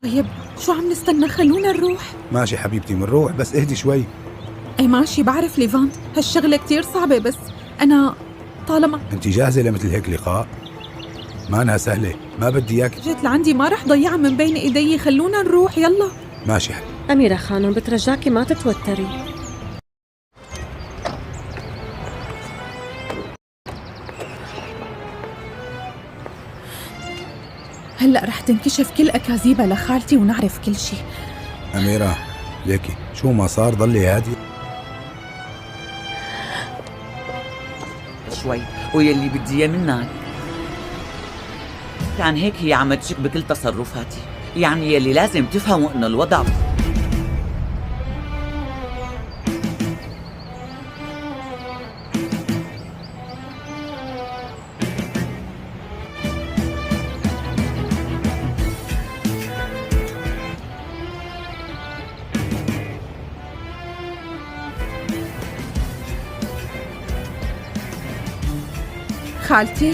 طيب شو عم نستنى؟ خلونا نروح. ماشي حبيبتي منروح، بس اهدي شوي. اي ماشي، بعرف ليفانت هالشغلة كتير صعبة، بس أنا طالما انت جاهزة لمثل هيك لقاء؟ ما أنها سهلة، ما بدي اياك. جيت لعندي ما رح ضيعها من بين ايدي. خلونا نروح يلا. ماشي حبيبتي. أميرة خانم بترجاكي ما تتوتري. هلأ رح تنكشف كل أكاذيبها لخالتي ونعرف كل شي. أميرة ليكي شو ما صار ضلي هادي. شوي ويلي بدي اياه منك كان هيك هي عم تشك بكل تصرفاتي، يعني يلي لازم تفهموا انه الوضع خالتي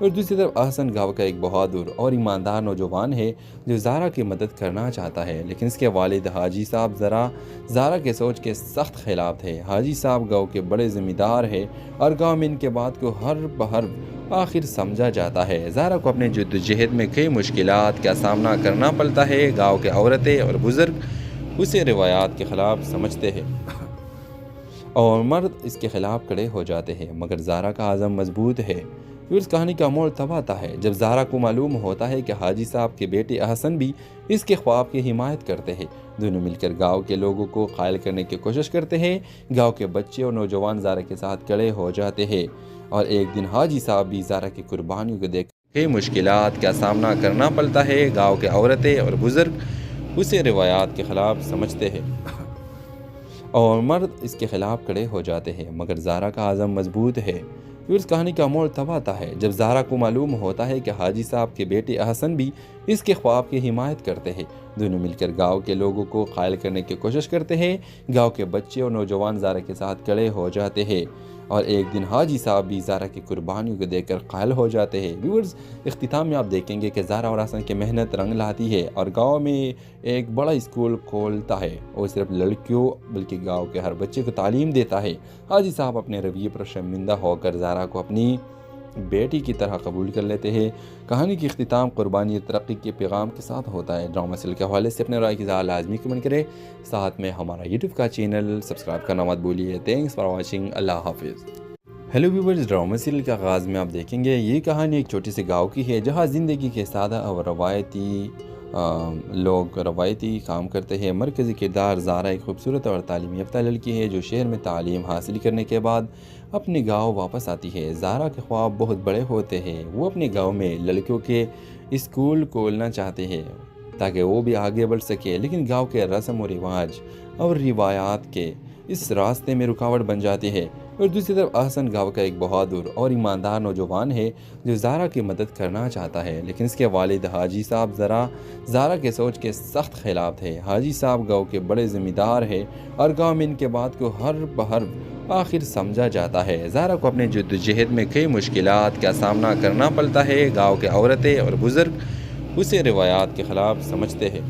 اور دوسری طرف احسن گاؤں کا ایک بہادر اور ایماندار نوجوان ہے جو زارا کی مدد کرنا چاہتا ہے، لیکن اس کے والد حاجی صاحب زارا کے سوچ کے سخت خلاف تھے۔ حاجی صاحب گاؤں کے بڑے ذمہ دار ہیں اور گاؤں میں ان کے بات کو ہر بہر آخر سمجھا جاتا ہے۔ زارا کو اپنے جدوجہد میں کئی مشکلات کا سامنا کرنا پڑتا ہے۔ گاؤں کے عورتیں اور بزرگ اسے روایات کے خلاف سمجھتے ہیں اور مرد اس کے خلاف کھڑے ہو جاتے ہیں، مگر زارا کا عزم مضبوط ہے۔ پھر اس کہانی کا موڑ تب آتا ہے جب زارا کو معلوم ہوتا ہے کہ حاجی صاحب کے بیٹے احسن بھی اس کے خواب کی حمایت کرتے ہیں۔ دونوں مل کر گاؤں کے لوگوں کو قائل کرنے کی کوشش کرتے ہیں۔ گاؤں کے بچے اور نوجوان زارا کے ساتھ کھڑے ہو جاتے ہیں اور ایک دن حاجی صاحب بھی زارا کی قربانیوں کو دیکھ کئی مشکلات کا سامنا کرنا پڑتا ہے۔ گاؤں کے عورتیں اور بزرگ اسے روایات کے خلاف سمجھتے ہیں اور مرد اس کے خلاف کھڑے ہو جاتے ہیں، مگر زارا کا عزم مضبوط ہے۔ پھر اس کہانی کا موڑ تب آتا ہے جب زارا کو معلوم ہوتا ہے کہ حاجی صاحب کے بیٹے احسن بھی اس کے خواب کی حمایت کرتے ہیں۔ دونوں مل کر گاؤں کے لوگوں کو قائل کرنے کی کوشش کرتے ہیں۔ گاؤں کے بچے اور نوجوان زارا کے ساتھ کھڑے ہو جاتے ہیں اور ایک دن حاجی صاحب بھی زارا کی قربانیوں کو دیکھ کر قائل ہو جاتے ہیں۔ ویورز، اختتام میں آپ دیکھیں گے کہ زارا اور احسن کی محنت رنگ لاتی ہے اور گاؤں میں ایک بڑا اسکول کھولتا ہے اور صرف لڑکیوں بلکہ گاؤں کے ہر بچے کو تعلیم دیتا ہے۔ حاجی صاحب اپنے رویے پر شرمندہ ہو کر زارا کو اپنی بیٹی کی طرح قبول کر لیتے ہیں۔ کہانی کی اختتام قربانی اور ترقی کے پیغام کے ساتھ ہوتا ہے۔ ڈرامہ سیریل کے حوالے سے اپنے رائے کی اظہار لازمی کمنٹ کریں، ساتھ میں ہمارا یوٹیوب کا چینل سبسکرائب کرنا مت بھولیے۔ تھینکس فار واچنگ، اللہ حافظ۔ ہیلو ویورز، ڈرامہ سیریل کے آغاز میں آپ دیکھیں گے یہ کہانی ایک چھوٹی سی گاؤں کی ہے جہاں زندگی کے سادہ اور روایتی کام کرتے ہیں۔ مرکزی کردار زارا ایک خوبصورت اور تعلیم یافتہ لڑکی ہے جو شہر میں تعلیم حاصل کرنے کے بعد اپنے گاؤں واپس آتی ہے۔ زارا کے خواب بہت بڑے ہوتے ہیں، وہ اپنے گاؤں میں لڑکیوں کے اسکول کھولنا چاہتے ہیں تاکہ وہ بھی آگے بڑھ سکے، لیکن گاؤں کے رسم و رواج اور روایات کے اس راستے میں رکاوٹ بن جاتی ہے۔ اور دوسری طرف احسن گاؤں کا ایک بہادر اور ایماندار نوجوان ہے جو زارا کی مدد کرنا چاہتا ہے، لیکن اس کے والد حاجی صاحب زارا کے سوچ کے سخت خلاف تھے۔ حاجی صاحب گاؤں کے بڑے ذمہ دار ہیں اور گاؤں میں ان کے بات کو ہر بہر آخر سمجھا جاتا ہے۔ زارا کو اپنے جدوجہد میں کئی مشکلات کا سامنا کرنا پڑتا ہے۔ گاؤں کے عورتیں اور بزرگ اسے روایات کے خلاف سمجھتے ہیں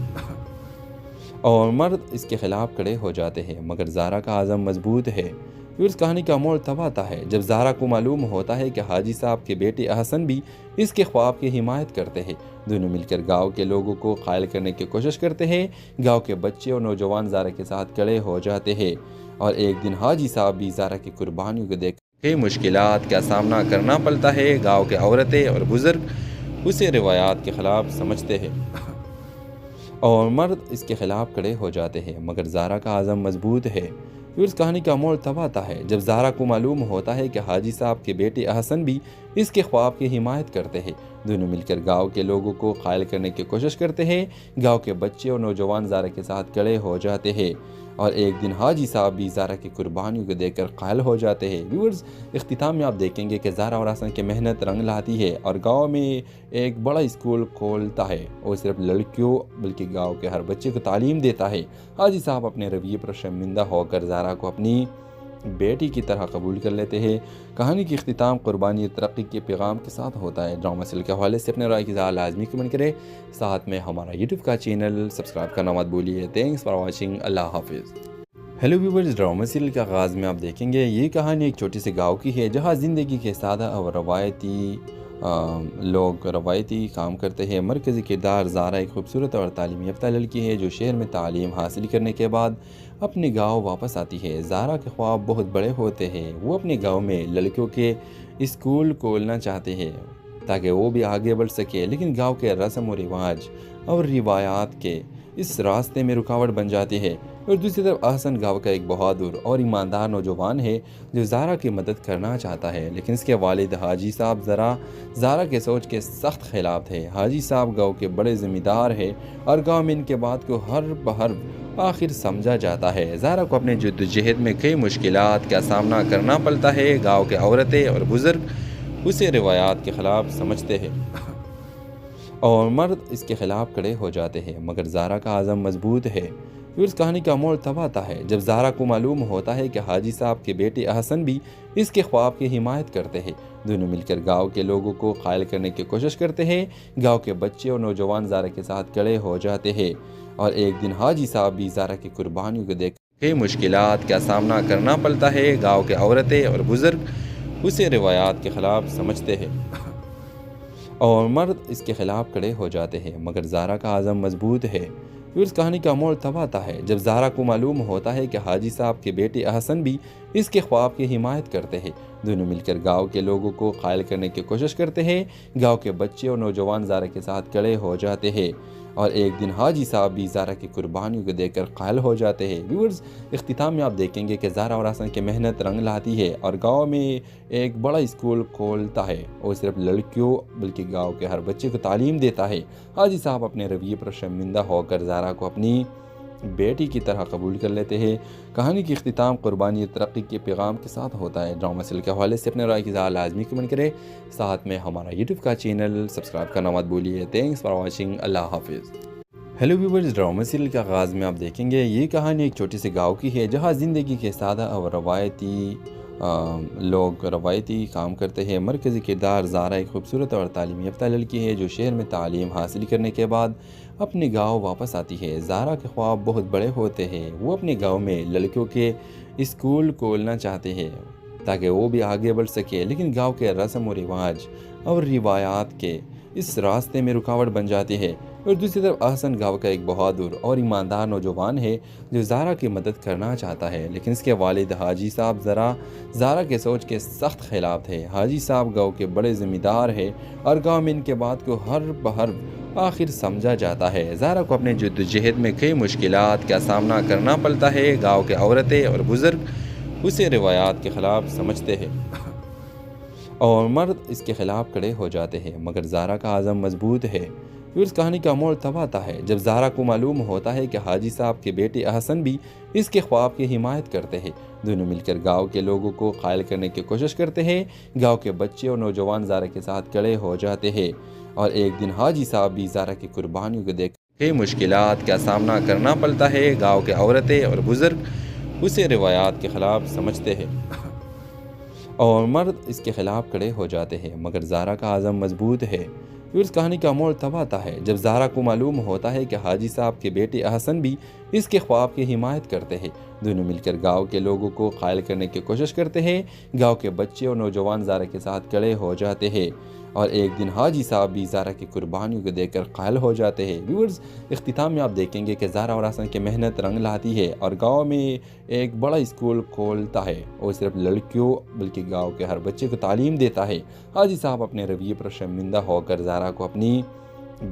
اور مرد اس کے خلاف کھڑے ہو جاتے ہیں، مگر زارا کا عزم مضبوط ہے۔ پھر اس کہانی کا موڑ تب آتا ہے جب زارا کو معلوم ہوتا ہے کہ حاجی صاحب کے بیٹے احسن بھی اس کے خواب کی حمایت کرتے ہیں۔ دونوں مل کر گاؤں کے لوگوں کو قائل کرنے کی کوشش کرتے ہیں۔ گاؤں کے بچے اور نوجوان زارا کے ساتھ کھڑے ہو جاتے ہیں اور ایک دن حاجی صاحب بھی زارا کی قربانیوں کو دیکھ کئی مشکلات کا سامنا کرنا پڑتا ہے۔ گاؤں کے عورتیں اور بزرگ اسے روایات کے خلاف سمجھتے ہیں اور مرد اس کے خلاف کھڑے ہو جاتے ہیں، مگر زارا کا عزم مضبوط ہے۔ پھر اس کہانی کا موڑ تب آتا ہے جب زارا کو معلوم ہوتا ہے کہ حاجی صاحب کے بیٹے احسن بھی اس کے خواب کی حمایت کرتے ہیں۔ دونوں مل کر گاؤں کے لوگوں کو قائل کرنے کی کوشش کرتے ہیں۔ گاؤں کے بچے اور نوجوان زارا کے ساتھ کھڑے ہو جاتے ہیں اور ایک دن حاجی صاحب بھی زارا کی قربانیوں کو دیکھ کر قائل ہو جاتے ہیں۔ ویورز، اختتام میں آپ دیکھیں گے کہ زارا اور احسن کی محنت رنگ لاتی ہے اور گاؤں میں ایک بڑا اسکول کھولتا ہے اور صرف لڑکیوں بلکہ گاؤں کے ہر بچے کو تعلیم دیتا ہے۔ حاجی صاحب اپنے رویے پر شرمندہ ہو کر زارا کو اپنی بیٹی کی طرح قبول کر لیتے ہیں۔ کہانی کی اختتام قربانی اور ترقی کے پیغام کے ساتھ ہوتا ہے۔ ڈرامہ سیریل کے حوالے سے اپنے رائے کی اظہار لازمی کمنٹ کریں، ساتھ میں ہمارا یوٹیوب کا چینل سبسکرائب کرنا مت بھولیے۔ تھینکس فار واچنگ، اللہ حافظ۔ ہیلو ویورز، ڈرامہ سیریل کے آغاز میں آپ دیکھیں گے یہ کہانی ایک چھوٹی سی گاؤں کی ہے جہاں زندگی کے سادہ اور روایتی کام کرتے ہیں۔ مرکزی کردار زارا ایک خوبصورت اور تعلیم یافتہ لڑکی ہے جو شہر میں تعلیم حاصل کرنے کے بعد اپنے گاؤں واپس آتی ہے۔ زارا کے خواب بہت بڑے ہوتے ہیں، وہ اپنے گاؤں میں لڑکیوں کے اسکول کھولنا چاہتے ہیں تاکہ وہ بھی آگے بڑھ سکے، لیکن گاؤں کے رسم و رواج اور روایات کے اس راستے میں رکاوٹ بن جاتی ہے۔ اور دوسری طرف احسن گاؤں کا ایک بہادر اور ایماندار نوجوان ہے جو زارا کی مدد کرنا چاہتا ہے، لیکن اس کے والد حاجی صاحب زارا کے سوچ کے سخت خلاف تھے۔ حاجی صاحب گاؤں کے بڑے ذمہ دار ہیں اور گاؤں میں ان کے بات کو ہر بہر آخر سمجھا جاتا ہے۔ زارا کو اپنے جدوجہد میں کئی مشکلات کا سامنا کرنا پڑتا ہے۔ گاؤں کے عورتیں اور بزرگ اسے روایات کے خلاف سمجھتے ہیں اور مرد اس کے خلاف کھڑے ہو جاتے ہیں، مگر زارا کا عزم مضبوط ہے۔ پھر اس کہانی کا موڑ تب آتا ہے جب زہرا کو معلوم ہوتا ہے کہ حاجی صاحب کے بیٹے احسن بھی اس کے خواب کی حمایت کرتے ہیں۔ دونوں مل کر گاؤں کے لوگوں کو قائل کرنے کی کوشش کرتے ہیں۔ گاؤں کے بچے اور نوجوان زہرا کے ساتھ کھڑے ہو جاتے ہیں، اور ایک دن حاجی صاحب بھی زہرا کی قربانیوں کو دیکھ کئی مشکلات کا سامنا کرنا پڑتا ہے۔ گاؤں کے عورتیں اور بزرگ اسے روایات کے خلاف سمجھتے ہیں اور مرد اس کے خلاف کھڑے ہو جاتے ہیں، مگر زہرا کا عزم مضبوط ہے۔ پھر اس کہانی کا موڑ تب آتا ہے جب زہرا کو معلوم ہوتا ہے کہ حاجی صاحب کے بیٹے احسن بھی اس کے خواب کی حمایت کرتے ہیں۔ دونوں مل کر گاؤں کے لوگوں کو قائل کرنے کی کوشش کرتے ہیں۔ گاؤں کے بچے اور نوجوان زہرا کے ساتھ کھڑے ہو جاتے ہیں، اور ایک دن حاجی صاحب بھی زہرا کی قربانیوں کو دیکھ کر قائل ہو جاتے ہیں۔ ویورز، اختتام میں آپ دیکھیں گے کہ زہرا اور احسن کی محنت رنگ لاتی ہے اور گاؤں میں ایک بڑا اسکول کھولتا ہے، اور صرف لڑکیوں بلکہ گاؤں کے ہر بچے کو تعلیم دیتا ہے۔ حاجی صاحب اپنے رویے پر شرمندہ ہو کر زہرا کو اپنی بیٹی کی طرح قبول کر لیتے ہیں۔ کہانی کی اختتام قربانی اور ترقی کے پیغام کے ساتھ ہوتا ہے۔ ڈرامہ سیریل کے حوالے سے اپنے رائے کی اظہار لازمی کمنٹ کریں، ساتھ میں ہمارا یوٹیوب کا چینل سبسکرائب کرنا مت بھولیے۔ تھینکس فار واچنگ، اللہ حافظ۔ ہیلو ویورز، ڈرامہ سیریل کے آغاز میں آپ دیکھیں گے یہ کہانی ایک چھوٹی سی گاؤں کی ہے جہاں زندگی کے سادہ اور روایتی کام کرتے ہیں۔ مرکزی کردار زہرا ایک خوبصورت اور تعلیم یافتہ لڑکی ہے جو شہر میں تعلیم حاصل کرنے کے بعد اپنے گاؤں واپس آتی ہے۔ زہرا کے خواب بہت بڑے ہوتے ہیں، وہ اپنے گاؤں میں لڑکیوں کے اسکول کھولنا چاہتے ہیں تاکہ وہ بھی آگے بڑھ سکے، لیکن گاؤں کے رسم و رواج اور روایات کے اس راستے میں رکاوٹ بن جاتی ہے۔ اور دوسری طرف احسن گاؤں کا ایک بہادر اور ایماندار نوجوان ہے جو زہرا کی مدد کرنا چاہتا ہے، لیکن اس کے والد حاجی صاحب زہرا کے سوچ کے سخت خلاف تھے۔ حاجی صاحب گاؤں کے بڑے ذمہ دار ہیں اور گاؤں میں ان کے بات کو ہر بحرف آخر سمجھا جاتا ہے۔ زہرا کو اپنے جدوجہد میں کئی مشکلات کا سامنا کرنا پڑتا ہے۔ گاؤں کے عورتیں اور بزرگ اسے روایات کے خلاف سمجھتے ہیں اور مرد اس کے خلاف کھڑے ہو جاتے ہیں، مگر زہرا کا عزم مضبوط ہے۔ پھر اس کہانی کا موڑ تب آتا ہے جب زہرا کو معلوم ہوتا ہے کہ حاجی صاحب کے بیٹے احسن بھی اس کے خواب کی حمایت کرتے ہیں۔ دونوں مل کر گاؤں کے لوگوں کو قائل کرنے کی کوشش کرتے ہیں۔ گاؤں کے بچے اور نوجوان زہرا کے ساتھ کھڑے ہو جاتے ہیں، اور ایک دن حاجی صاحب بھی زہرا کی قربانیوں کو دیکھ کئی مشکلات کا سامنا کرنا پڑتا ہے۔ گاؤں کے عورتیں اور بزرگ اسے روایات کے خلاف سمجھتے ہیں اور مرد اس کے خلاف کھڑے ہو جاتے ہیں، مگر زہرا کا عزم مضبوط ہے۔ پھر اس کہانی کا موڑ تب آتا ہے جب زہرا کو معلوم ہوتا ہے کہ حاجی صاحب کے بیٹے احسن بھی اس کے خواب کی حمایت کرتے ہیں۔ دونوں مل کر گاؤں کے لوگوں کو قائل کرنے کی کوشش کرتے ہیں۔ گاؤں کے بچے اور نوجوان زہرا کے ساتھ کھڑے ہو جاتے ہیں، اور ایک دن حاجی صاحب بھی زہرا کی قربانیوں کو دیکھ کر قائل ہو جاتے ہیں۔ ویورز، اختتام میں آپ دیکھیں گے کہ زہرا اور احسن کی محنت رنگ لاتی ہے اور گاؤں میں ایک بڑا اسکول کھولتا ہے، اور صرف لڑکیوں بلکہ گاؤں کے ہر بچے کو تعلیم دیتا ہے۔ حاجی صاحب اپنے رویے پر شرمندہ ہو کر زہرا کو اپنی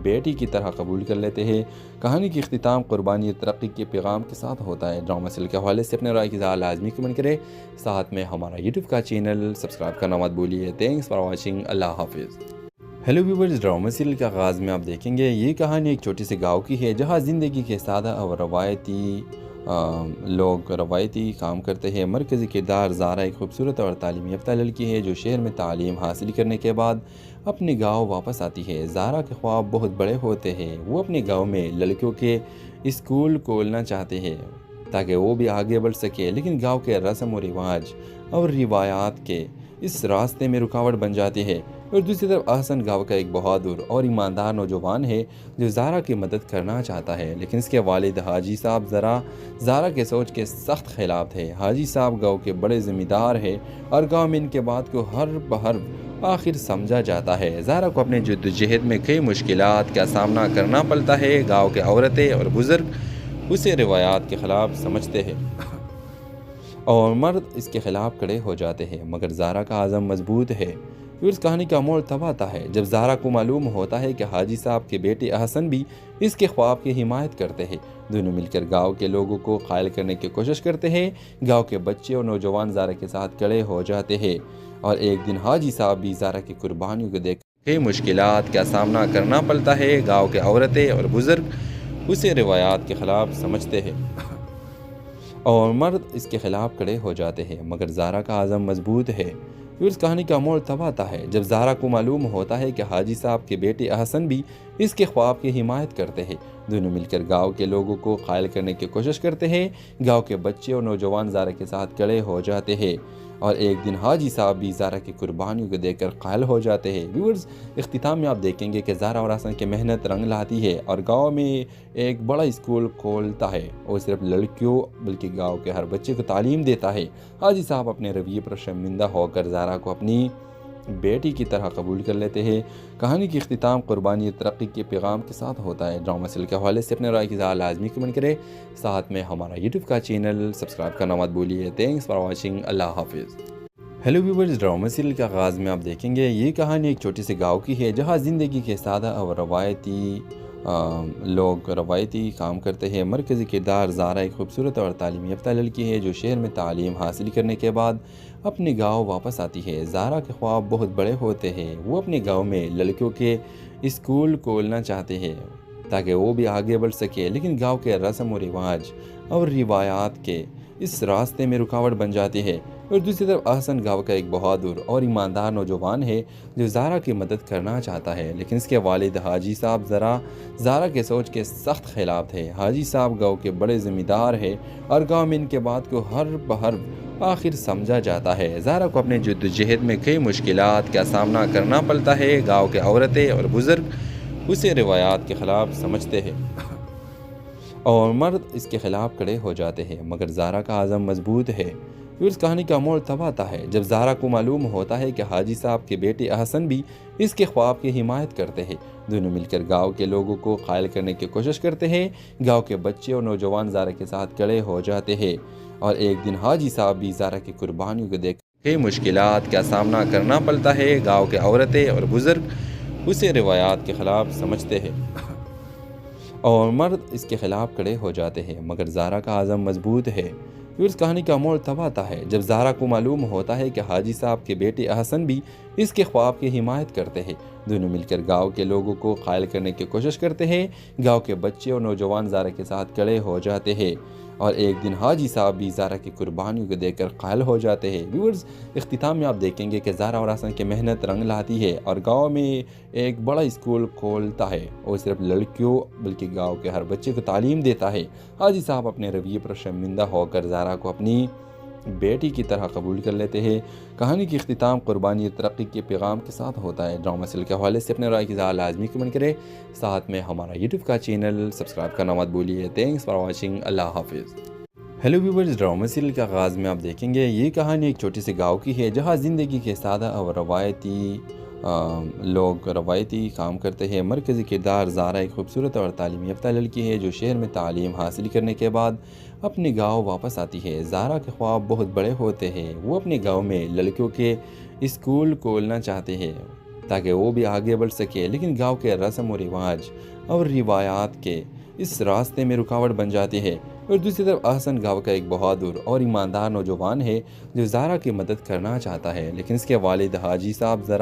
بیٹی کی طرح قبول کر لیتے ہیں۔ کہانی کی اختتام قربانی اور ترقی کے پیغام کے ساتھ ہوتا ہے۔ ڈرامہ سیریل کے حوالے سے اپنے رائے کی اظہار لازمی کمنٹ کریں، ساتھ میں ہمارا یوٹیوب کا چینل سبسکرائب کرنا مت بھولیے۔ تھینکس فار واچنگ، اللہ حافظ۔ ہیلو ویورز، ڈرامہ سیریل کے آغاز میں آپ دیکھیں گے یہ کہانی ایک چھوٹی سی گاؤں کی ہے جہاں زندگی کے سادہ اور روایتی کام کرتے ہیں۔ مرکزی کردار زہرا ایک خوبصورت اور تعلیم یافتہ لڑکی ہے جو شہر میں تعلیم حاصل کرنے کے بعد اپنے گاؤں واپس آتی ہے۔ زہرا کے خواب بہت بڑے ہوتے ہیں، وہ اپنے گاؤں میں لڑکیوں کے اسکول کھولنا چاہتے ہیں تاکہ وہ بھی آگے بڑھ سکے، لیکن گاؤں کے رسم و رواج اور روایات کے اس راستے میں رکاوٹ بن جاتی ہے۔ اور دوسری طرف احسن گاؤں کا ایک بہادر اور ایماندار نوجوان ہے جو زہرا کی مدد کرنا چاہتا ہے، لیکن اس کے والد حاجی صاحب زہرا کے سوچ کے سخت خلاف تھے۔ حاجی صاحب گاؤں کے بڑے ذمہ دار ہیں اور گاؤں میں ان کے بات کو ہر بحرف آخر سمجھا جاتا ہے۔ زہرا کو اپنے جدوجہد میں کئی مشکلات کا سامنا کرنا پڑتا ہے۔ گاؤں کے عورتیں اور بزرگ اسے روایات کے خلاف سمجھتے ہیں اور مرد اس کے خلاف کھڑے ہو جاتے ہیں، مگر زہرا کا عزم مضبوط ہے۔ پھر اس کہانی کا موڑ تب آتا ہے جب زہرا کو معلوم ہوتا ہے کہ حاجی صاحب کے بیٹے احسن بھی اس کے خواب کی حمایت کرتے ہیں۔ دونوں مل کر گاؤں کے لوگوں کو قائل کرنے کی کوشش کرتے ہیں۔ گاؤں کے بچے اور نوجوان زہرا کے ساتھ کھڑے ہو جاتے ہیں، اور ایک دن حاجی صاحب بھی زہرا کی قربانیوں کو دیکھ کئی مشکلات کا سامنا کرنا پڑتا ہے۔ گاؤں کے عورتیں اور بزرگ اسے روایات کے خلاف سمجھتے ہیں اور مرد اس کے خلاف کھڑے ہو جاتے ہیں، مگر زہرا کا عزم مضبوط ہے۔ پھر اس کہانی کا موڑ تب آتا ہے جب زہرا کو معلوم ہوتا ہے کہ حاجی صاحب کے بیٹے احسن بھی اس کے خواب کی حمایت کرتے ہیں۔ دونوں مل کر گاؤں کے لوگوں کو قائل کرنے کی کوشش کرتے ہیں۔ گاؤں کے بچے اور نوجوان زہرا کے ساتھ کھڑے ہو جاتے ہیں اور ایک دن حاجی صاحب بھی زہرا کی قربانیوں کو دیکھ کر قائل ہو جاتے ہیں۔ ویورز، اختتام میں آپ دیکھیں گے کہ زہرا اور احسن کی محنت رنگ لاتی ہے اور گاؤں میں ایک بڑا اسکول کھولتا ہے اور صرف لڑکیوں بلکہ گاؤں کے ہر بچے کو تعلیم دیتا ہے۔ حاجی صاحب اپنے رویے پر شرمندہ ہو کر زہرا کو اپنی بیٹی کی طرح قبول کر لیتے ہیں۔ کہانی کی اختتام قربانی ترقی کے پیغام کے ساتھ ہوتا ہے۔ ڈرامہ سیریل کے حوالے سے اپنے رائے کی اظہار لازمی کمنٹ کریں، ساتھ میں ہمارا یوٹیوب کا چینل سبسکرائب کرنا مت بھولیے۔ تھینکس فار واچنگ، اللہ حافظ۔ ہیلو ویورز، ڈرامہ سیریل کے آغاز میں آپ دیکھیں گے یہ کہانی ایک چھوٹی سی گاؤں کی ہے جہاں زندگی کے سادہ اور روایتی کام کرتے ہیں۔ مرکزی کردار زہرا ایک خوبصورت اور تعلیم یافتہ لڑکی ہے جو شہر میں تعلیم حاصل کرنے کے بعد اپنے گاؤں واپس آتی ہے۔ زہرا کے خواب بہت بڑے ہوتے ہیں۔ وہ اپنے گاؤں میں لڑکیوں کے اسکول کھولنا چاہتے ہیں تاکہ وہ بھی آگے بڑھ سکے، لیکن گاؤں کے رسم و رواج اور روایات کے اس راستے میں رکاوٹ بن جاتی ہے۔ اور دوسری طرف احسن گاؤں کا ایک بہادر اور ایماندار نوجوان ہے جو زہرا کی مدد کرنا چاہتا ہے، لیکن اس کے والد حاجی صاحب زہرا کے سوچ کے سخت خلاف تھے۔ حاجی صاحب گاؤں کے بڑے ذمہ دار ہیں اور گاؤں میں ان کے بات کو ہر بہر آخر سمجھا جاتا ہے۔ زہرا کو اپنے جدوجہد میں کئی مشکلات کا سامنا کرنا پڑتا ہے۔ گاؤں کے عورتیں اور بزرگ اسے روایات کے خلاف سمجھتے ہیں اور مرد اس کے خلاف کھڑے ہو جاتے ہیں، مگر زہرا کا عزم مضبوط ہے۔ پھر اس کہانی کا موڑ تب آتا ہے جب زہرا کو معلوم ہوتا ہے کہ حاجی صاحب کے بیٹے احسن بھی اس کے خواب کی حمایت کرتے ہیں۔ دونوں مل کر گاؤں کے لوگوں کو قائل کرنے کی کوشش کرتے ہیں۔ گاؤں کے بچے اور نوجوان زہرا کے ساتھ کھڑے ہو جاتے ہیں اور ایک دن حاجی صاحب بھی زہرا کی قربانیوں کو دیکھ کئی مشکلات کا سامنا کرنا پڑتا ہے۔ گاؤں کے عورتیں اور بزرگ اسے روایات کے خلاف سمجھتے ہیں اور مرد اس کے خلاف کھڑے ہو جاتے ہیں، مگر زہرا کا عزم مضبوط ہے۔ پھر اس کہانی کا موڑ تب آتا ہے جب زہرا کو معلوم ہوتا ہے کہ حاجی صاحب کے بیٹے احسن بھی اس کے خواب کی حمایت کرتے ہیں۔ دونوں مل کر گاؤں کے لوگوں کو قائل کرنے کی کوشش کرتے ہیں۔ گاؤں کے بچے اور نوجوان زہرا کے ساتھ کھڑے ہو جاتے ہیں اور ایک دن حاجی صاحب بھی زہرا کی قربانیوں کو دیکھ کر قائل ہو جاتے ہیں۔ ویورز، اختتام میں آپ دیکھیں گے کہ زہرا اور احسن کی محنت رنگ لاتی ہے اور گاؤں میں ایک بڑا اسکول کھولتا ہے اور صرف لڑکیوں بلکہ گاؤں کے ہر بچے کو تعلیم دیتا ہے۔ حاجی صاحب اپنے رویے پر شرمندہ ہو کر زہرا کو اپنی بیٹی کی طرح قبول کر لیتے ہیں۔ کہانی کی اختتام قربانی ترقی کے پیغام کے ساتھ ہوتا ہے۔ ڈرامہ سیریل کے حوالے سے اپنے رائے کی اظہار لازمی کمنٹ کریں، ساتھ میں ہمارا یوٹیوب کا چینل سبسکرائب کرنا مت بھولیے۔ تھینکس فار واچنگ، اللہ حافظ۔ ہیلو ویورز، ڈرامہ سیریل کے آغاز میں آپ دیکھیں گے یہ کہانی ایک چھوٹی سی گاؤں کی ہے جہاں زندگی کے سادہ اور روایتی کام کرتے ہیں۔ مرکزی کردار زہرا ایک خوبصورت اور تعلیم یافتہ لڑکی ہے جو شہر میں تعلیم حاصل کرنے کے بعد اپنے گاؤں واپس آتی ہے۔ زہرا کے خواب بہت بڑے ہوتے ہیں۔ وہ اپنے گاؤں میں لڑکیوں کے اسکول کھولنا چاہتے ہیں تاکہ وہ بھی آگے بڑھ سکے، لیکن گاؤں کے رسم و رواج اور روایات کے اس راستے میں رکاوٹ بن جاتی ہے۔ اور دوسری طرف احسن گاؤں کا ایک بہادر اور ایماندار نوجوان ہے جو زہرا کی مدد کرنا چاہتا ہے، لیکن اس کے والد حاجی صاحب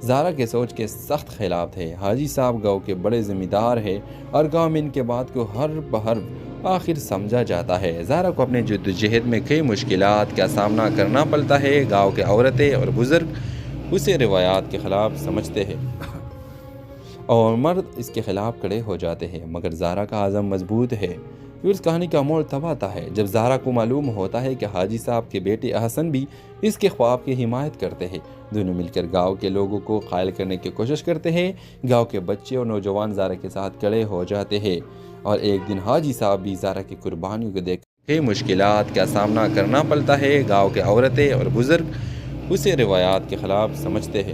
زہرا کے سوچ کے سخت خلاف تھے۔ حاجی صاحب گاؤں کے بڑے ذمہ دار ہیں اور گاؤں میں ان کے بات کو ہر بہر آخر سمجھا جاتا ہے۔ زہرا کو اپنے جدوجہد میں کئی مشکلات کا سامنا کرنا پڑتا ہے۔ گاؤں کے عورتیں اور بزرگ اسے روایات کے خلاف سمجھتے ہیں اور مرد اس کے خلاف کھڑے ہو جاتے ہیں، مگر زہرا کا عزم مضبوط ہے۔ پھر اس کہانی کا موڑ تب آتا ہے جب زہرا کو معلوم ہوتا ہے کہ حاجی صاحب کے بیٹے احسن بھی اس کے خواب کی حمایت کرتے ہیں۔ دونوں مل کر گاؤں کے لوگوں کو قائل کرنے کی کوشش کرتے ہیں۔ گاؤں کے بچے اور نوجوان زہرا کے ساتھ کھڑے ہو جاتے ہیں اور ایک دن حاجی صاحب بھی زہرا کی قربانیوں کو دیکھ کئی مشکلات کا سامنا کرنا پڑتا ہے۔ گاؤں کے عورتیں اور بزرگ اسے روایات کے خلاف سمجھتے ہیں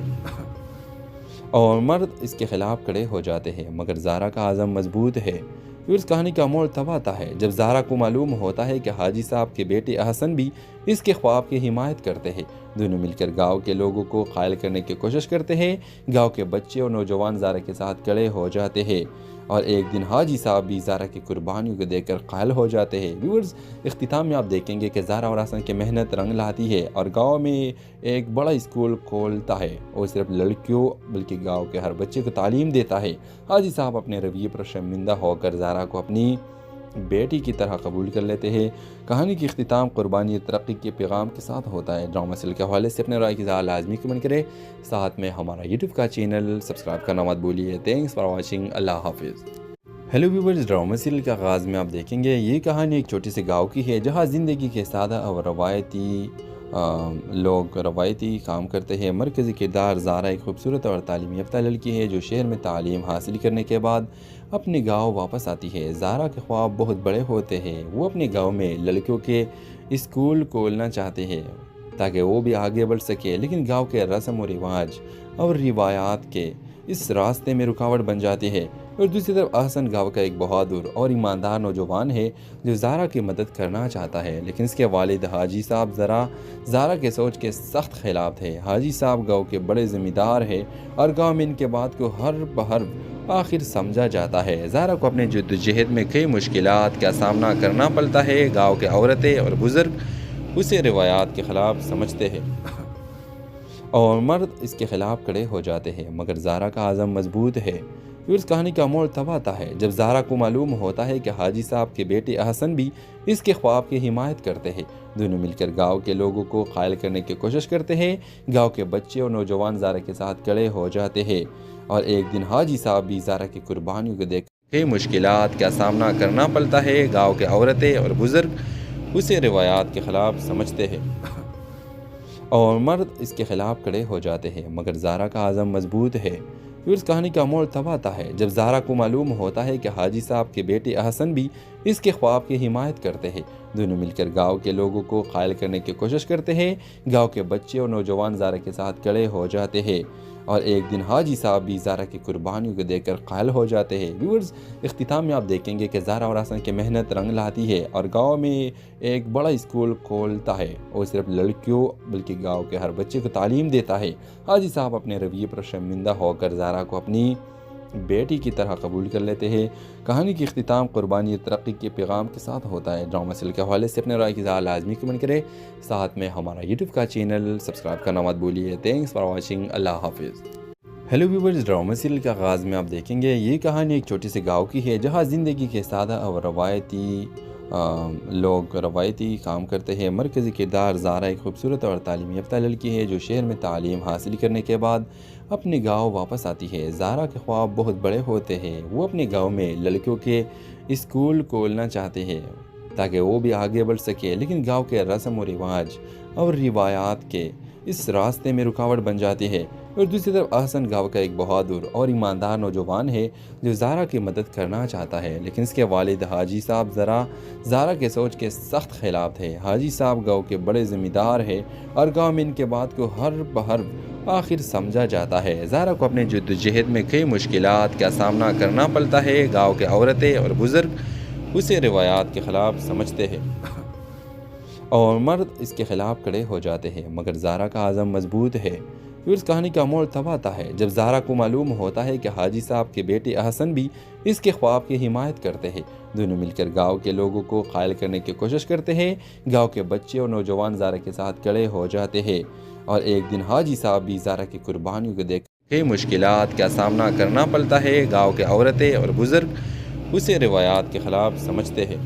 اور مرد اس کے خلاف کھڑے ہو جاتے ہیں، مگر زہرا کا عزم مضبوط ہے۔ پھر اس کہانی کا موڑ تب آتا ہے جب زہرا کو معلوم ہوتا ہے کہ حاجی صاحب کے بیٹے احسن بھی اس کے خواب کی حمایت کرتے ہیں۔ دونوں مل کر گاؤں کے لوگوں کو قائل کرنے کی کوشش کرتے ہیں۔ گاؤں کے بچے اور نوجوان زہرا کے ساتھ کھڑے ہو جاتے ہیں اور ایک دن حاجی صاحب بھی زہرا کی قربانیوں کو دیکھ کر قائل ہو جاتے ہیں۔ ویورز، اختتام میں آپ دیکھیں گے کہ زہرا اور احسن کی محنت رنگ لاتی ہے اور گاؤں میں ایک بڑا اسکول کھولتا ہے اور صرف لڑکیوں بلکہ گاؤں کے ہر بچے کو تعلیم دیتا ہے۔ حاجی صاحب اپنے رویے پر شرمندہ ہو کر زہرا کو اپنی بیٹی کی طرح قبول کر لیتے ہیں۔ کہانی کی اختتام قربانی اور ترقی کے پیغام کے ساتھ ہوتا ہے۔ ڈرامہ سیریل کے حوالے سے اپنے رائے کی اظہار لازمی کمنٹ کریں، ساتھ میں ہمارا یوٹیوب کا چینل سبسکرائب کرنا مت بھولیے۔ تھینکس فار واچنگ، اللہ حافظ۔ ہیلو ویورز، ڈرامہ سیریل کے آغاز میں آپ دیکھیں گے یہ کہانی ایک چھوٹی سی گاؤں کی ہے جہاں زندگی کے سادہ اور روایتی کام کرتے ہیں۔ مرکزی کردار زارا ایک خوبصورت اور تعلیم یافتہ لڑکی ہے جو شہر میں تعلیم حاصل کرنے کے بعد اپنے گاؤں واپس آتی ہے۔ زارا کے خواب بہت بڑے ہوتے ہیں، وہ اپنے گاؤں میں لڑکیوں کے اسکول کھولنا چاہتے ہیں تاکہ وہ بھی آگے بڑھ سکے، لیکن گاؤں کے رسم و رواج اور روایات کے اس راستے میں رکاوٹ بن جاتی ہے۔ اور دوسری طرف احسن گاؤں کا ایک بہادر اور ایماندار نوجوان ہے جو زارا کی مدد کرنا چاہتا ہے، لیکن اس کے والد حاجی صاحب زارا کے سوچ کے سخت خلاف تھے۔ حاجی صاحب گاؤں کے بڑے ذمہ دار ہیں اور گاؤں میں ان کے بات کو ہر بہر آخر سمجھا جاتا ہے۔ زارا کو اپنے جدوجہد میں کئی مشکلات کا سامنا کرنا پڑتا ہے۔ گاؤں کے عورتیں اور بزرگ اسے روایات کے خلاف سمجھتے ہیں اور مرد اس کے خلاف کھڑے ہو جاتے ہیں، مگر زارا کا عزم مضبوط ہے۔ اس کہانی کا موڑ تب آتا ہے جب زارا کو معلوم ہوتا ہے کہ حاجی صاحب کے بیٹے احسن بھی اس کے خواب کی حمایت کرتے ہیں۔ دونوں مل کر گاؤں کے لوگوں کو قائل کرنے کی کوشش کرتے ہیں۔ گاؤں کے بچے اور نوجوان زارا کے ساتھ کھڑے ہو جاتے ہیں اور ایک دن حاجی صاحب بھی زارا کی قربانیوں کو دیکھ کئی مشکلات کا سامنا کرنا پڑتا ہے۔ گاؤں کے عورتیں اور بزرگ اسے روایات کے خلاف سمجھتے ہیں اور مرد اس کے خلاف کھڑے ہو جاتے ہیں، مگر زارا کا عزم مضبوط ہے۔ اس کہانی کا موڑ تب آتا ہے جب زارا کو معلوم ہوتا ہے کہ حاجی صاحب کے بیٹے احسن بھی اس کے خواب کی حمایت کرتے ہیں۔ دونوں مل کر گاؤں کے لوگوں کو قائل کرنے کی کوشش کرتے ہیں۔ گاؤں کے بچے اور نوجوان زارا کے ساتھ کھڑے ہو جاتے ہیں اور ایک دن حاجی صاحب بھی زارا کی قربانیوں کو دیکھ کر قائل ہو جاتے ہیں۔ ویورز، اختتام میں آپ دیکھیں گے کہ زارا اور احسن کی محنت رنگ لاتی ہے اور گاؤں میں ایک بڑا اسکول کھولتا ہے اور صرف لڑکیوں بلکہ گاؤں کے ہر بچے کو تعلیم دیتا ہے۔ حاجی صاحب اپنے رویے پر شرمندہ ہو کر زارا کو اپنی بیٹی کی طرح قبول کر لیتے ہیں۔ کہانی کی اختتام قربانی اور ترقی کے پیغام کے ساتھ ہوتا ہے۔ ڈرامہ سیریل کے حوالے سے اپنے رائے کی اظہار لازمی کمنٹ کریں، ساتھ میں ہمارا یوٹیوب کا چینل سبسکرائب کرنا مت بھولیے۔ تھینکس فار واچنگ، اللہ حافظ۔ ہیلو ویورز، ڈرامہ سیریل کے آغاز میں آپ دیکھیں گے یہ کہانی ایک چھوٹی سی گاؤں کی ہے جہاں زندگی کے سادہ اور روایتی کام کرتے ہیں۔ مرکزی کردار زارا ایک خوبصورت اور تعلیم یافتہ لڑکی ہے جو شہر میں تعلیم حاصل کرنے کے بعد اپنے گاؤں واپس آتی ہے۔ زارا کے خواب بہت بڑے ہوتے ہیں، وہ اپنے گاؤں میں لڑکیوں کے اسکول کھولنا چاہتے ہیں تاکہ وہ بھی آگے بڑھ سکے، لیکن گاؤں کے رسم و رواج اور روایات کے اس راستے میں رکاوٹ بن جاتی ہے۔ اور دوسری طرف احسن گاؤں کا ایک بہادر اور ایماندار نوجوان ہے جو زارا کی مدد کرنا چاہتا ہے، لیکن اس کے والد حاجی صاحب زارا کے سوچ کے سخت خلاف تھے۔ حاجی صاحب گاؤں کے بڑے ذمہ دار ہیں اور گاؤں میں ان کے بات کو ہر بہر آخر سمجھا جاتا ہے۔ زارا کو اپنے جدوجہد میں کئی مشکلات کا سامنا کرنا پڑتا ہے۔ گاؤں کے عورتیں اور بزرگ اسے روایات کے خلاف سمجھتے ہیں اور مرد اس کے خلاف کھڑے ہو جاتے ہیں، مگر زارا کا عزم مضبوط ہے۔ اس کہانی کا موڑ تب آتا ہے جب زارا کو معلوم ہوتا ہے کہ حاجی صاحب کے بیٹے احسن بھی اس کے خواب کی حمایت کرتے ہیں۔ دونوں مل کر گاؤں کے لوگوں کو قائل کرنے کی کوشش کرتے ہیں۔ گاؤں کے بچے اور نوجوان زارا کے ساتھ کھڑے ہو جاتے ہیں اور ایک دن حاجی صاحب بھی زارا کی قربانیوں کو دیکھ کئی مشکلات کا سامنا کرنا پڑتا ہے۔ گاؤں کے عورتیں اور بزرگ اسے روایات کے خلاف سمجھتے ہیں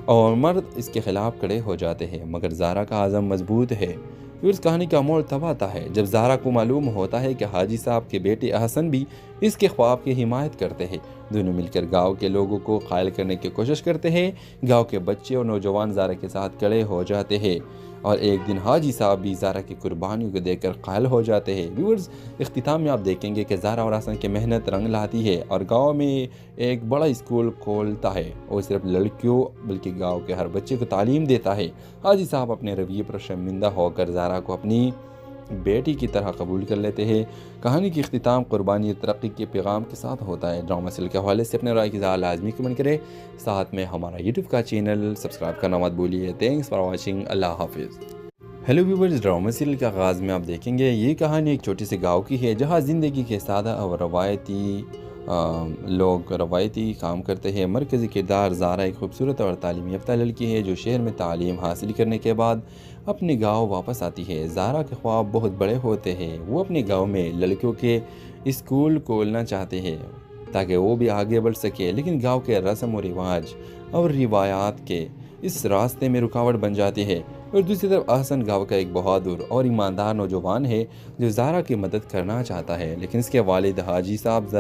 اور مرد اس کے خلاف کھڑے ہو جاتے ہیں، مگر زارا کا عزم مضبوط ہے۔ اس کہانی کا موڑ تب آتا ہے جب زارا کو معلوم ہوتا ہے کہ حاجی صاحب کے بیٹے احسن بھی اس کے خواب کی حمایت کرتے ہیں۔ دونوں مل کر گاؤں کے لوگوں کو قائل کرنے کی کوشش کرتے ہیں۔ گاؤں کے بچے اور نوجوان زارا کے ساتھ کھڑے ہو جاتے ہیں اور ایک دن حاجی صاحب بھی زارا کی قربانیوں کو دیکھ کر قائل ہو جاتے ہیں۔ ویورز، اختتام میں آپ دیکھیں گے کہ زارا اور احسن کی محنت رنگ لاتی ہے اور گاؤں میں ایک بڑا اسکول کھولتا ہے اور صرف لڑکیوں بلکہ گاؤں کے ہر بچے کو تعلیم دیتا ہے۔ حاجی صاحب اپنے رویے پر شرمندہ ہو کر زارا کو اپنی بیٹی کی طرح قبول کر لیتے ہیں۔ کہانی کی اختتام قربانی اور ترقی کے پیغام کے ساتھ ہوتا ہے۔ ڈرامہ سیریل کے حوالے سے اپنے رائے کی اظہار لازمی کمنٹ کریں، ساتھ میں ہمارا یوٹیوب کا چینل سبسکرائب کرنا مت بھولیے۔ تھینکس فار واچنگ، اللہ حافظ۔ ہیلو ویورز، ڈرامہ سیریل کے آغاز میں آپ دیکھیں گے یہ کہانی ایک چھوٹی سی گاؤں کی ہے جہاں زندگی کے سادہ اور روایتی کام کرتے ہیں۔ مرکزی کردار زارا ایک خوبصورت اور تعلیم یافتہ لڑکی ہے جو شہر میں تعلیم حاصل کرنے کے بعد اپنے گاؤں واپس آتی ہے۔ زارا کے خواب بہت بڑے ہوتے ہیں، وہ اپنے گاؤں میں لڑکیوں کے اسکول کھولنا چاہتے ہیں تاکہ وہ بھی آگے بڑھ سکے، لیکن گاؤں کے رسم و رواج اور روایات کے اس راستے میں رکاوٹ بن جاتی ہے۔ اور دوسری طرف احسن گاؤں کا ایک بہادر اور ایماندار نوجوان ہے جو زارا کی مدد کرنا چاہتا ہے، لیکن اس کے والد حاجی صاحب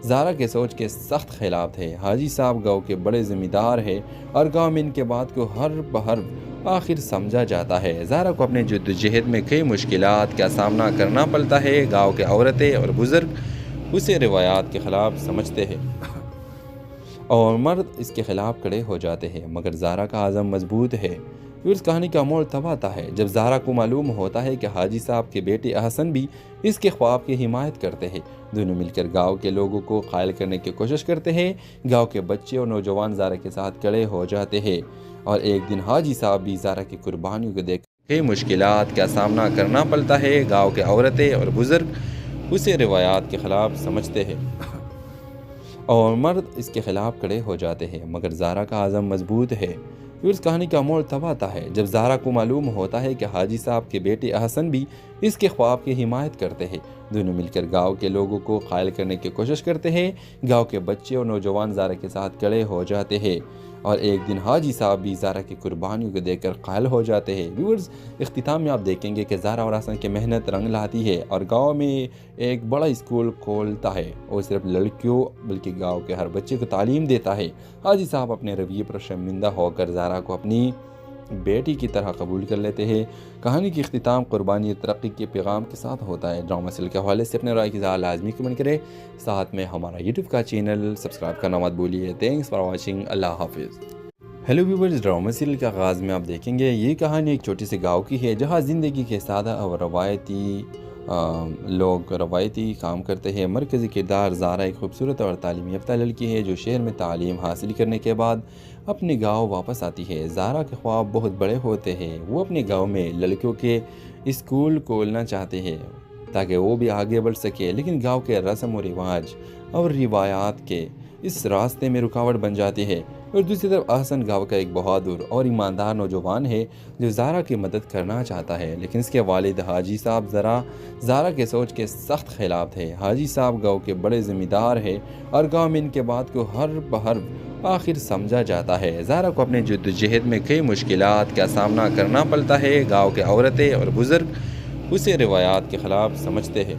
زارا کے سوچ کے سخت خلاف تھے۔ حاجی صاحب گاؤں کے بڑے ذمہ دار ہیں اور گاؤں میں ان کے بات کو ہر بحرف آخر سمجھا جاتا ہے۔ زارا کو اپنے جدوجہد میں کئی مشکلات کا سامنا کرنا پڑتا ہے۔ گاؤں کے عورتیں اور بزرگ اسے روایات کے خلاف سمجھتے ہیں اور مرد اس کے خلاف کھڑے ہو جاتے ہیں، مگر زارا کا عزم مضبوط ہے۔ پھر اس کہانی کا موڑ تب آتا ہے جب زارا کو معلوم ہوتا ہے کہ حاجی صاحب کے بیٹے احسن بھی اس کے خواب کی حمایت کرتے ہیں۔ دونوں مل کر گاؤں کے لوگوں کو قائل کرنے کی کوشش کرتے ہیں۔ گاؤں کے بچے اور نوجوان زارا کے ساتھ کھڑے ہو جاتے ہیں اور ایک دن حاجی صاحب بھی زارا کی قربانیوں کو دیکھ کئی مشکلات کا سامنا کرنا پڑتا ہے۔ گاؤں کے عورتیں اور بزرگ اسے روایات کے خلاف سمجھتے ہیں اور مرد اس کے خلاف کھڑے ہو جاتے ہیں، مگر زارا کا عزم مضبوط ہے۔ پھر اس کہانی کا موڑ تب آتا ہے جب زارا کو معلوم ہوتا ہے کہ حاجی صاحب کے بیٹے احسن بھی اس کے خواب کی حمایت کرتے ہیں۔ دونوں مل کر گاؤں کے لوگوں کو قائل کرنے کی کوشش کرتے ہیں۔ گاؤں کے بچے اور نوجوان زارا کے ساتھ کھڑے ہو جاتے ہیں اور ایک دن حاجی صاحب بھی زارا کی قربانیوں کو دیکھ کر قائل ہو جاتے ہیں۔ ویورز، اختتام میں آپ دیکھیں گے کہ زارا اور احسن کی محنت رنگ لاتی ہے اور گاؤں میں ایک بڑا اسکول کھولتا ہے اور صرف لڑکیوں بلکہ گاؤں کے ہر بچے کو تعلیم دیتا ہے۔ حاجی صاحب اپنے رویے پر شرمندہ ہو کر زارا کو اپنی بیٹی کی طرح قبول کر لیتے ہیں۔ کہانی کی اختتام قربانی ترقی کے پیغام کے ساتھ ہوتا ہے۔ ڈرامہ سیریل کے حوالے سے اپنے رائے کی اظہار لازمی کمنٹ کریں، ساتھ میں ہمارا یوٹیوب کا چینل سبسکرائب کرنا مت بھولیے۔ تھینکس فار واچنگ، اللہ حافظ۔ ہیلو ویورز، ڈرامہ سیریل کے آغاز میں آپ دیکھیں گے یہ کہانی ایک چھوٹی سی گاؤں کی ہے جہاں زندگی کے سادہ اور روایتی کام کرتے ہیں۔ مرکزی کردار زارا ایک خوبصورت اور تعلیم یافتہ لڑکی ہے جو شہر میں تعلیم حاصل کرنے کے بعد اپنے گاؤں واپس آتی ہے۔ زارا کے خواب بہت بڑے ہوتے ہیں، وہ اپنے گاؤں میں لڑکیوں کے اسکول کھولنا چاہتے ہیں تاکہ وہ بھی آگے بڑھ سکے، لیکن گاؤں کے رسم و رواج اور روایات کے اس راستے میں رکاوٹ بن جاتی ہے۔ اور دوسری طرف احسن گاؤں کا ایک بہادر اور ایماندار نوجوان ہے جو زارا کی مدد کرنا چاہتا ہے، لیکن اس کے والد حاجی صاحب زارا کے سوچ کے سخت خلاف تھے۔ حاجی صاحب گاؤں کے بڑے ذمہ دار ہیں اور گاؤں میں ان کے بات کو ہر بحرف آخر سمجھا جاتا ہے۔ زارا کو اپنے جدوجہد میں کئی مشکلات کا سامنا کرنا پڑتا ہے۔ گاؤں کے عورتیں اور بزرگ اسے روایات کے خلاف سمجھتے ہیں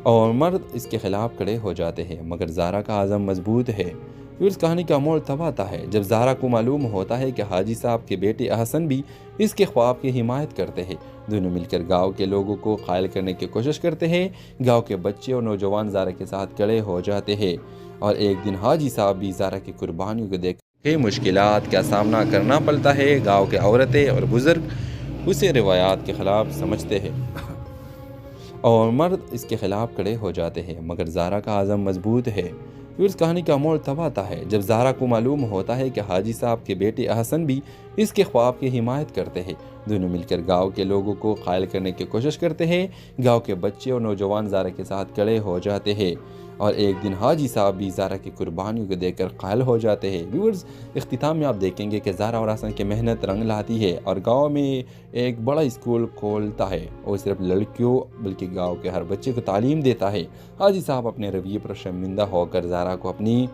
اور مرد اس کے خلاف کھڑے ہو جاتے ہیں، مگر زارا کا عزم مضبوط ہے۔ پھر اس کہانی کا موڑ تب آتا ہے جب زارا کو معلوم ہوتا ہے کہ حاجی صاحب کے بیٹے احسن بھی اس کے خواب کی حمایت کرتے ہیں۔ دونوں مل کر گاؤں کے لوگوں کو قائل کرنے کی کوشش کرتے ہیں۔ گاؤں کے بچے اور نوجوان زارا کے ساتھ کھڑے ہو جاتے ہیں اور ایک دن حاجی صاحب بھی زارا کی قربانیوں کو دیکھ کئی مشکلات کا سامنا کرنا پڑتا ہے۔ گاؤں کے عورتیں اور بزرگ اسے روایات کے خلاف سمجھتے ہیں اور مرد اس کے خلاف کھڑے ہو جاتے ہیں، مگر زارا کا عزم مضبوط ہے۔ پھر اس کہانی کا موڑ تب آتا ہے جب زارا کو معلوم ہوتا ہے کہ حاجی صاحب کے بیٹے احسن بھی اس کے خواب کی حمایت کرتے ہیں۔ دونوں مل کر گاؤں کے لوگوں کو قائل کرنے کی کوشش کرتے ہیں۔ گاؤں کے بچے اور نوجوان زارا کے ساتھ کھڑے ہو جاتے ہیں اور ایک دن حاجی صاحب بھی زارا کی قربانیوں کو دیکھ کر قائل ہو جاتے ہیں۔ ویورز، اختتام میں آپ دیکھیں گے کہ زارا اور احسن کی محنت رنگ لاتی ہے اور گاؤں میں ایک بڑا اسکول کھولتا ہے اور صرف لڑکیوں بلکہ گاؤں کے ہر بچے کو تعلیم دیتا ہے۔ حاجی صاحب اپنے رویے پر شرمندہ ہو کر زارا کو اپنی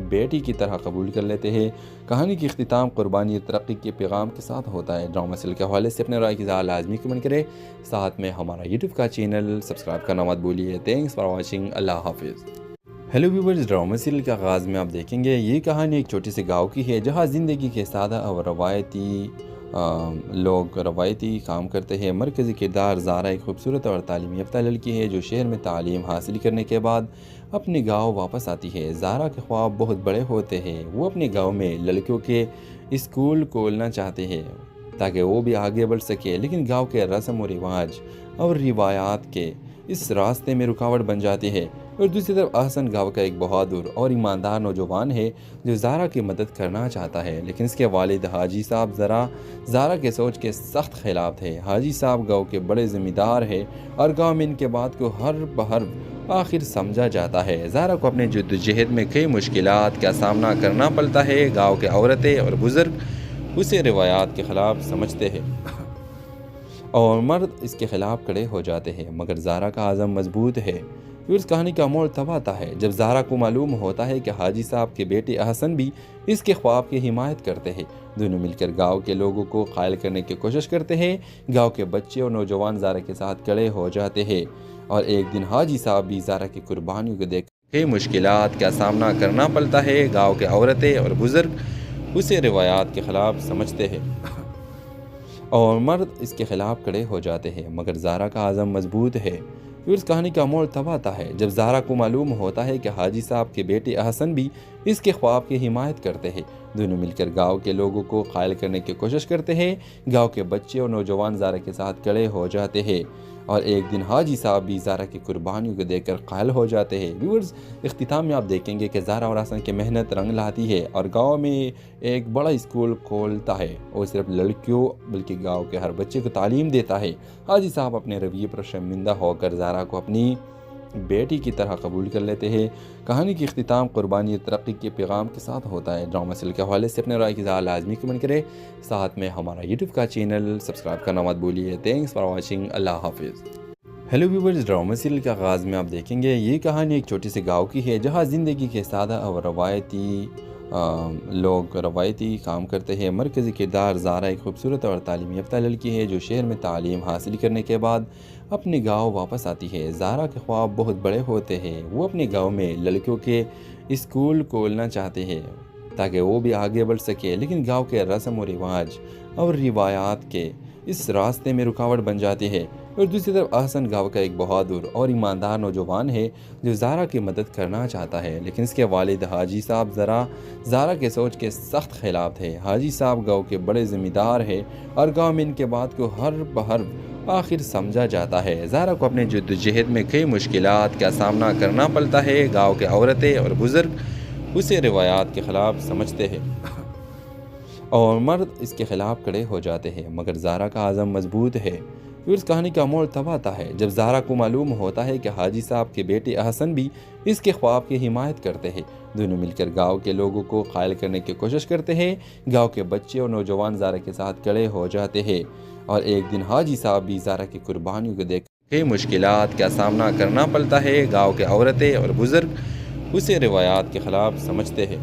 بیٹی کی طرح قبول کر لیتے ہیں۔ کہانی کی اختتام قربانی ترقی کے پیغام کے ساتھ ہوتا ہے۔ ڈرامہ سیریل کے حوالے سے اپنے رائے کی اظہار لازمی کمنٹ کریں، ساتھ میں ہمارا یوٹیوب کا چینل سبسکرائب کرنا مت بھولیے۔ تھینکس فار واچنگ، اللہ حافظ۔ ہیلو ویورز، ڈرامہ سیریل کے آغاز میں آپ دیکھیں گے یہ کہانی ایک چھوٹی سی گاؤں کی ہے جہاں زندگی کے سادہ اور روایتی کام کرتے ہیں۔ مرکزی کردار زارا ایک خوبصورت اور تعلیم یافتہ لڑکی ہے جو شہر میں تعلیم حاصل کرنے کے بعد اپنے گاؤں واپس آتی ہے۔ زارا کے خواب بہت بڑے ہوتے ہیں، وہ اپنے گاؤں میں لڑکیوں کے اسکول کھولنا چاہتے ہیں تاکہ وہ بھی آگے بڑھ سکے، لیکن گاؤں کے رسم و رواج اور روایات کے اس راستے میں رکاوٹ بن جاتی ہے۔ اور دوسری طرف احسن گاؤں کا ایک بہادر اور ایماندار نوجوان ہے جو زارا کی مدد کرنا چاہتا ہے، لیکن اس کے والد حاجی صاحب زارا کے سوچ کے سخت خلاف تھے۔ حاجی صاحب گاؤں کے بڑے ذمہ دار ہیں اور گاؤں میں ان کے بات کو ہر بحرف آخر سمجھا جاتا ہے۔ زارا کو اپنے جدوجہد میں کئی مشکلات کا سامنا کرنا پڑتا ہے۔ گاؤں کے عورتیں اور بزرگ اسے روایات کے خلاف سمجھتے ہیں اور مرد اس کے خلاف کھڑے ہو جاتے ہیں، مگر زارا کا عزم مضبوط ہے۔ پھر اس کہانی کا موڑ تب آتا ہے جب زہرا کو معلوم ہوتا ہے کہ حاجی صاحب کے بیٹے احسن بھی اس کے خواب کی حمایت کرتے ہیں۔ دونوں مل کر گاؤں کے لوگوں کو قائل کرنے کی کوشش کرتے ہیں۔ گاؤں کے بچے اور نوجوان زہرا کے ساتھ کھڑے ہو جاتے ہیں، اور ایک دن حاجی صاحب بھی زہرا کی قربانیوں کو دیکھ کے مشکلات کا سامنا کرنا پڑتا ہے۔ گاؤں کے عورتیں اور بزرگ اسے روایات کے خلاف سمجھتے ہیں اور مرد اس کے خلاف کھڑے ہو جاتے ہیں، مگر زہرا کا عزم مضبوط ہے۔ پھر اس کہانی کا موڑ تب آتا ہے جب زہرا کو معلوم ہوتا ہے کہ حاجی صاحب کے بیٹے احسن بھی اس کے خواب کی حمایت کرتے ہیں۔ دونوں مل کر گاؤں کے لوگوں کو قائل کرنے کی کوشش کرتے ہیں۔ گاؤں کے بچے اور نوجوان زہرا کے ساتھ کھڑے ہو جاتے ہیں، اور ایک دن حاجی صاحب بھی زہرا کی قربانیوں کو دیکھ کر قائل ہو جاتے ہیں۔ ویورز، اختتام میں آپ دیکھیں گے کہ زہرا اور احسن کی محنت رنگ لاتی ہے اور گاؤں میں ایک بڑا اسکول کھولتا ہے، اور صرف لڑکیوں بلکہ گاؤں کے ہر بچے کو تعلیم دیتا ہے۔ حاجی صاحب اپنے رویے پر شرمندہ ہو کر زہرا کو اپنی بیٹی کی طرح قبول کر لیتے ہیں۔ کہانی کی اختتام قربانی اور ترقی کے پیغام کے ساتھ ہوتا ہے۔ ڈرامہ سیریل کے حوالے سے اپنے رائے کی اظہار لازمی کمنٹ کریں، ساتھ میں ہمارا یوٹیوب کا چینل سبسکرائب کرنا مت بھولیے۔ تھینکس فار واچنگ، اللہ حافظ۔ ہیلو ویورز، ڈرامہ سیریل کے آغاز میں آپ دیکھیں گے یہ کہانی ایک چھوٹی سی گاؤں کی ہے جہاں زندگی کے سادہ اور روایتی کام کرتے ہیں۔ مرکزی کردار زہرا ایک خوبصورت اور تعلیم یافتہ لڑکی ہے جو شہر میں تعلیم حاصل کرنے کے بعد اپنے گاؤں واپس آتی ہے۔ زہرا کے خواب بہت بڑے ہوتے ہیں، وہ اپنے گاؤں میں لڑکیوں کے اسکول کھولنا چاہتے ہیں تاکہ وہ بھی آگے بڑھ سکے، لیکن گاؤں کے رسم و رواج اور روایات کے اس راستے میں رکاوٹ بن جاتی ہے۔ اور دوسری طرف احسن گاؤں کا ایک بہادر اور ایماندار نوجوان ہے جو زہرا کی مدد کرنا چاہتا ہے، لیکن اس کے والد حاجی صاحب زہرا کے سوچ کے سخت خلاف تھے۔ حاجی صاحب گاؤں کے بڑے ذمہ دار ہیں اور گاؤں میں ان کے بات کو ہر بہر آخر سمجھا جاتا ہے۔ زہرا کو اپنے جدوجہد میں کئی مشکلات کا سامنا کرنا پڑتا ہے۔ گاؤں کے عورتیں اور بزرگ اسے روایات کے خلاف سمجھتے ہیں اور مرد اس کے خلاف کھڑے ہو جاتے ہیں، مگر زہرا کا عزم مضبوط ہے۔ پھر اس کہانی کا موڑ تب آتا ہے جب زہرا کو معلوم ہوتا ہے کہ حاجی صاحب کے بیٹے احسن بھی اس کے خواب کی حمایت کرتے ہیں۔ دونوں مل کر گاؤں کے لوگوں کو قائل کرنے کی کوشش کرتے ہیں۔ گاؤں کے بچے اور نوجوان زہرا کے ساتھ کھڑے ہو جاتے ہیں، اور ایک دن حاجی صاحب بھی زہرا کی قربانیوں کو دیکھ کے مشکلات کا سامنا کرنا پڑتا ہے۔ گاؤں کے عورتیں اور بزرگ اسے روایات کے خلاف سمجھتے ہیں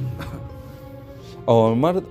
اور مرد